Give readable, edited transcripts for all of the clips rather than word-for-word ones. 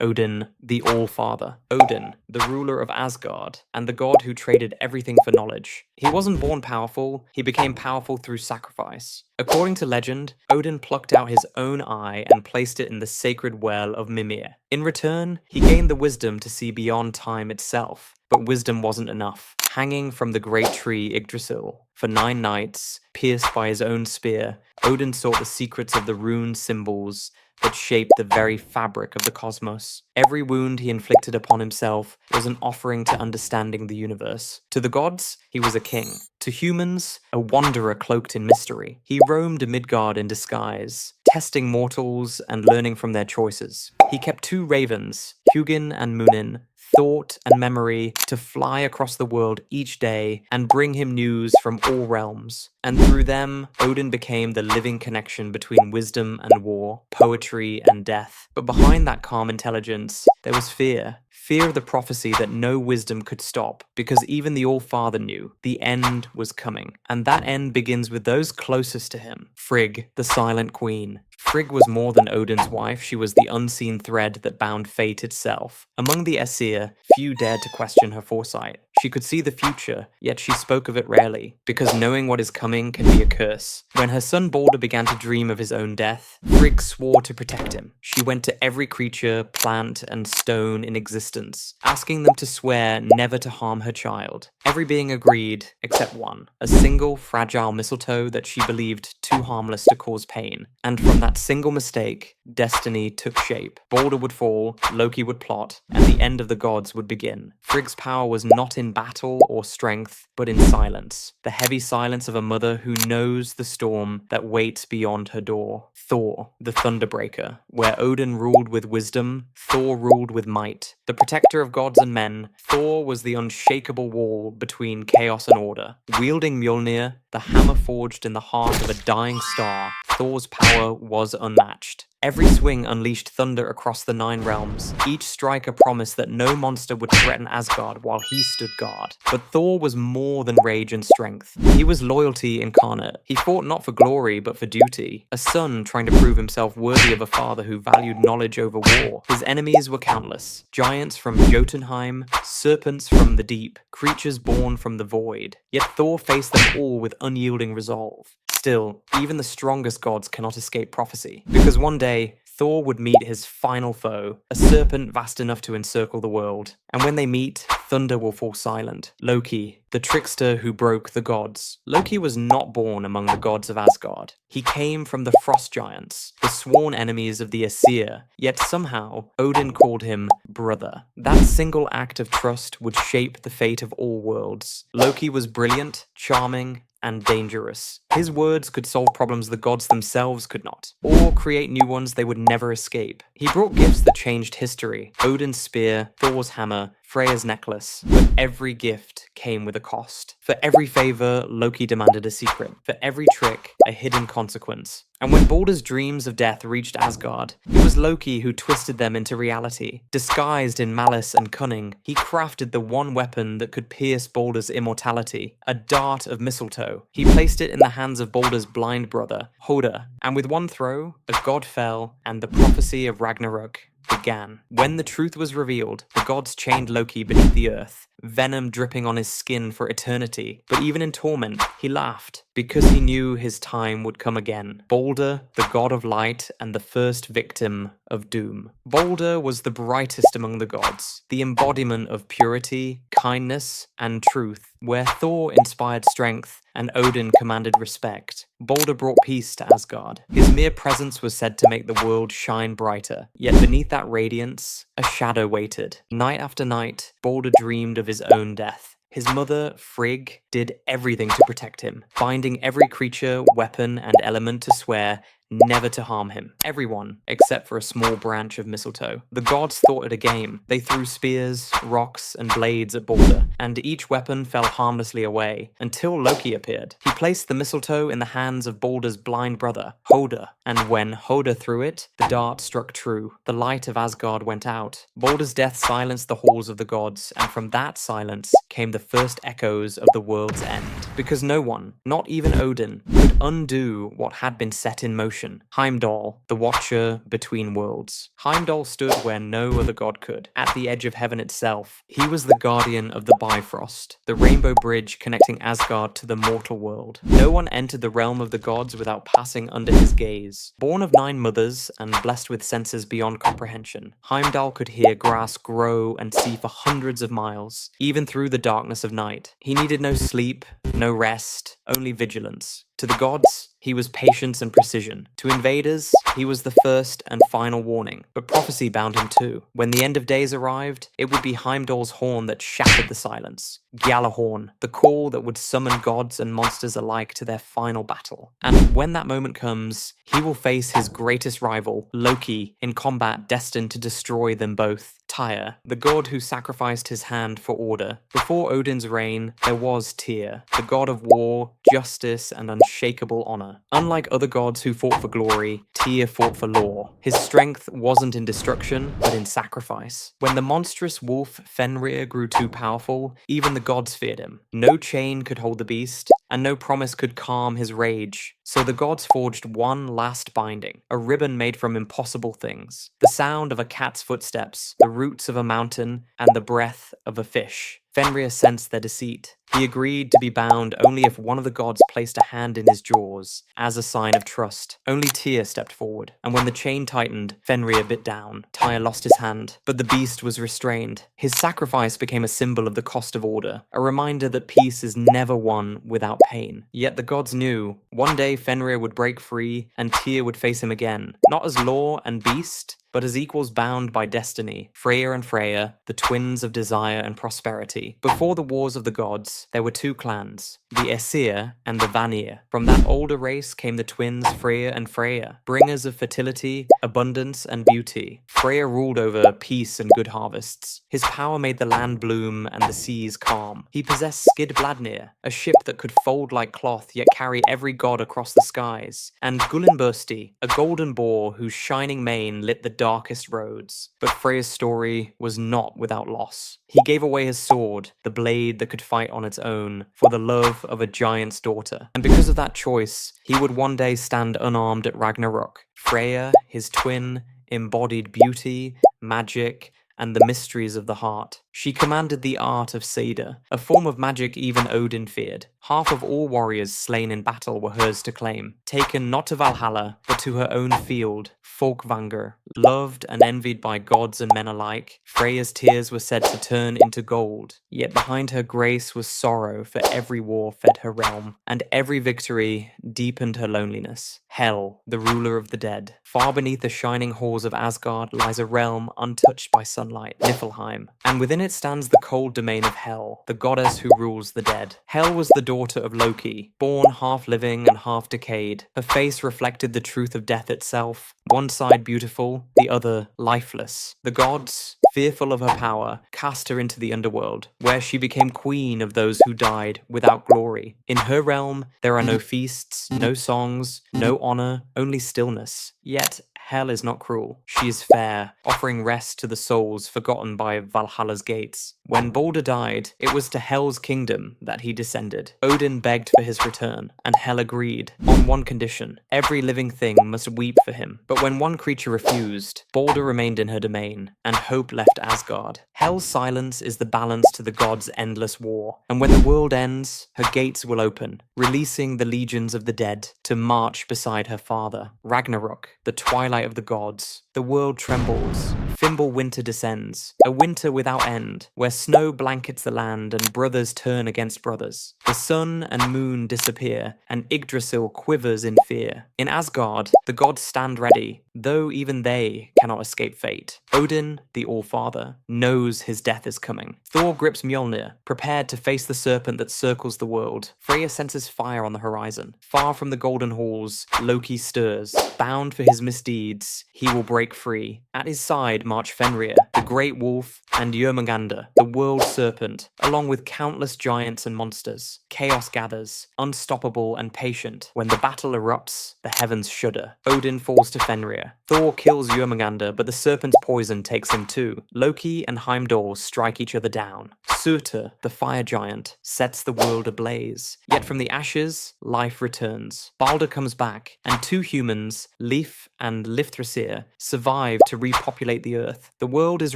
Odin, the All-Father. Odin, the ruler of Asgard, and the god who traded everything for knowledge. He wasn't born powerful, he became powerful through sacrifice. According to legend, Odin plucked out his own eye and placed it in the sacred well of Mimir. In return, he gained the wisdom to see beyond time itself. But wisdom wasn't enough. Hanging from the great tree Yggdrasil for 9 nights, pierced by his own spear, Odin sought the secrets of the rune symbols that shaped the very fabric of the cosmos. Every wound he inflicted upon himself was an offering to understanding the universe. To the gods, he was a king. To humans, a wanderer cloaked in mystery. He roamed Midgard in disguise, testing mortals and learning from their choices. He kept 2 ravens, Hugin and Munin, thought and memory, to fly across the world each day and bring him news from all realms. And through them, Odin became the living connection between wisdom and war, poetry and death. But behind that calm intelligence, there was fear. Fear of the prophecy that no wisdom could stop, because even the All-Father knew the end was coming. And that end begins with those closest to him. Frigg, the Silent Queen. Frigg was more than Odin's wife, she was the unseen thread that bound fate itself. Among the Aesir, few dared to question her foresight. She could see the future, yet she spoke of it rarely, because knowing what is coming can be a curse. When her son Balder began to dream of his own death, Frigg swore to protect him. She went to every creature, plant, and stone in existence, asking them to swear never to harm her child. Every being agreed, except one, a single fragile mistletoe that she believed too harmless to cause pain. And from that single mistake, destiny took shape. Balder would fall, Loki would plot, and the end of the gods would begin. Frigg's power was not in battle or strength, but in silence. The heavy silence of a mother who knows the storm that waits beyond her door. Thor, the Thunderbreaker. Where Odin ruled with wisdom, Thor ruled with might. The protector of gods and men, Thor was the unshakable wall between chaos and order. Wielding Mjolnir, the hammer forged in the heart of a dying star, Thor's power was unmatched. Every swing unleashed thunder across the 9 realms. Each strike a promise that no monster would threaten Asgard while he stood guard. But Thor was more than rage and strength. He was loyalty incarnate. He fought not for glory, but for duty. A son trying to prove himself worthy of a father who valued knowledge over war. His enemies were countless. Giants from Jotunheim, serpents from the deep, creatures born from the void. Yet Thor faced them all with unyielding resolve. Still, even the strongest gods cannot escape prophecy, because one day, Thor would meet his final foe, a serpent vast enough to encircle the world. And when they meet, thunder will fall silent. Loki, the trickster who broke the gods. Loki was not born among the gods of Asgard. He came from the frost giants, the sworn enemies of the Aesir, yet somehow, Odin called him brother. That single act of trust would shape the fate of all worlds. Loki was brilliant, charming, and dangerous. His words could solve problems the gods themselves could not, or create new ones they would never escape. He brought gifts that changed history. Odin's spear, Thor's hammer, Freya's necklace, but every gift came with a cost. For every favor, Loki demanded a secret. For every trick, a hidden consequence. And when Balder's dreams of death reached Asgard, it was Loki who twisted them into reality. Disguised in malice and cunning, he crafted the one weapon that could pierce Balder's immortality, a dart of mistletoe. He placed it in the hands of Balder's blind brother, Hoder, and with one throw, a god fell, and the prophecy of Ragnarök began. When the truth was revealed, the gods chained Loki beneath the earth, venom dripping on his skin for eternity. But even in torment, he laughed, because he knew his time would come again. Balder, the god of light and the first victim of doom. Balder was the brightest among the gods, the embodiment of purity, kindness, and truth. Where Thor inspired strength and Odin commanded respect, Balder brought peace to Asgard. His mere presence was said to make the world shine brighter. Yet beneath that radiance, a shadow waited. Night after night, Balder dreamed of his own death. His mother, Frigg, did everything to protect him, binding every creature, weapon, and element to swear never to harm him. Everyone, except for a small branch of mistletoe. The gods thought it a game. They threw spears, rocks, and blades at Balder, and each weapon fell harmlessly away, until Loki appeared. He placed the mistletoe in the hands of Balder's blind brother, Hoder, and when Hoder threw it, the dart struck true. The light of Asgard went out. Balder's death silenced the halls of the gods, and from that silence came the first echoes of the world's end. Because no one, not even Odin, could undo what had been set in motion. location, Heimdall, the Watcher between worlds. Heimdall stood where no other god could, at the edge of heaven itself. He was the guardian of the Bifrost, the rainbow bridge connecting Asgard to the mortal world. No one entered the realm of the gods without passing under his gaze. Born of 9 mothers and blessed with senses beyond comprehension, Heimdall could hear grass grow and see for hundreds of miles, even through the darkness of night. He needed no sleep, no rest, only vigilance. To the gods, he was patience and precision. To invaders, he was the first and final warning. But prophecy bound him too. When the end of days arrived, it would be Heimdall's horn that shattered the silence. Gjallarhorn, the call that would summon gods and monsters alike to their final battle. And when that moment comes, he will face his greatest rival, Loki, in combat destined to destroy them both. Tyr, the god who sacrificed his hand for order. Before Odin's reign, there was Tyr, the god of war, justice, and unshakable honor. Unlike other gods who fought for glory, Tyr fought for law. His strength wasn't in destruction, but in sacrifice. When the monstrous wolf Fenrir grew too powerful, even the gods feared him. No chain could hold the beast, and no promise could calm his rage. So the gods forged one last binding, a ribbon made from impossible things. The sound of a cat's footsteps, the roots of a mountain, and the breath of a fish. Fenrir sensed their deceit. He agreed to be bound only if one of the gods placed a hand in his jaws, as a sign of trust. Only Tyr stepped forward, and when the chain tightened, Fenrir bit down. Tyr lost his hand, but the beast was restrained. His sacrifice became a symbol of the cost of order, a reminder that peace is never won without pain. Yet the gods knew, one day Fenrir would break free, and Tyr would face him again, not as law and beast, but as equals bound by destiny. Freyr and Freya, the twins of desire and prosperity. Before the wars of the gods, there were 2 clans, the Aesir and the Vanir. From that older race came the twins Freyr and Freya, bringers of fertility, abundance, and beauty. Freyr ruled over peace and good harvests. His power made the land bloom and the seas calm. He possessed Skidbladnir, a ship that could fold like cloth yet carry every god across the skies, and Gullinbursti, a golden boar whose shining mane lit the darkest roads. But Freyr's story was not without loss. He gave away his sword, the blade that could fight on its own, for the love of a giant's daughter. And because of that choice, he would one day stand unarmed at Ragnarök. Freya, his twin, embodied beauty, magic, and the mysteries of the heart. She commanded the art of Seda, a form of magic even Odin feared. Half of all warriors slain in battle were hers to claim, taken not to Valhalla, but to her own field, Folkvanger. Loved and envied by gods and men alike, Freya's tears were said to turn into gold. Yet behind her grace was sorrow, for every war fed her realm, and every victory deepened her loneliness. Hel, the ruler of the dead. Far beneath the shining halls of Asgard lies a realm untouched by sunlight, Niflheim, and within it stands the cold domain of Hel, the goddess who rules the dead. Hel was the daughter of Loki, born half living and half decayed. Her face reflected the truth of death itself, one side beautiful, the other lifeless. The gods, fearful of her power, cast her into the underworld, where she became queen of those who died without glory. In her realm, there are no feasts, no songs, no honor, only stillness. Yet, Hel is not cruel. She is fair, offering rest to the souls forgotten by Valhalla's gates. When Balder died, it was to Hel's kingdom that he descended. Odin begged for his return, and Hel agreed, on one condition: every living thing must weep for him. But when one creature refused, Balder remained in her domain, and hope left Asgard. Hel's silence is the balance to the gods' endless war, and when the world ends, her gates will open, releasing the legions of the dead to march beside her father. Ragnarök, the twilight of the gods. The world trembles. Fimbul winter descends, a winter without end, where snow blankets the land and brothers turn against brothers. The sun and moon disappear, and Yggdrasil quivers in fear. In Asgard, the gods stand ready, though even they cannot escape fate. Odin, the All-Father, knows his death is coming. Thor grips Mjolnir, prepared to face the serpent that circles the world. Freya senses fire on the horizon. Far from the golden halls, Loki stirs. Bound for his misdeeds, he will break free. At his side, side march Fenrir, the great wolf, and Jörmungandr, the world serpent, along with countless giants and monsters. Chaos gathers, unstoppable and patient. When the battle erupts, the heavens shudder. Odin falls to Fenrir. Thor kills Jörmungandr, but the serpent's poison takes him too. Loki and Heimdall strike each other down. Surtur, the fire giant, sets the world ablaze. Yet from the ashes, life returns. Balder comes back, and two humans, Leif and Lifthrasir, survive to repopulate the earth. The world is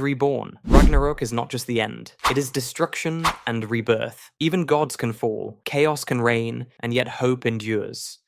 reborn. Ragnarök is not just the end. It is destruction and rebirth. Even gods can fall, chaos can reign, and yet hope endures.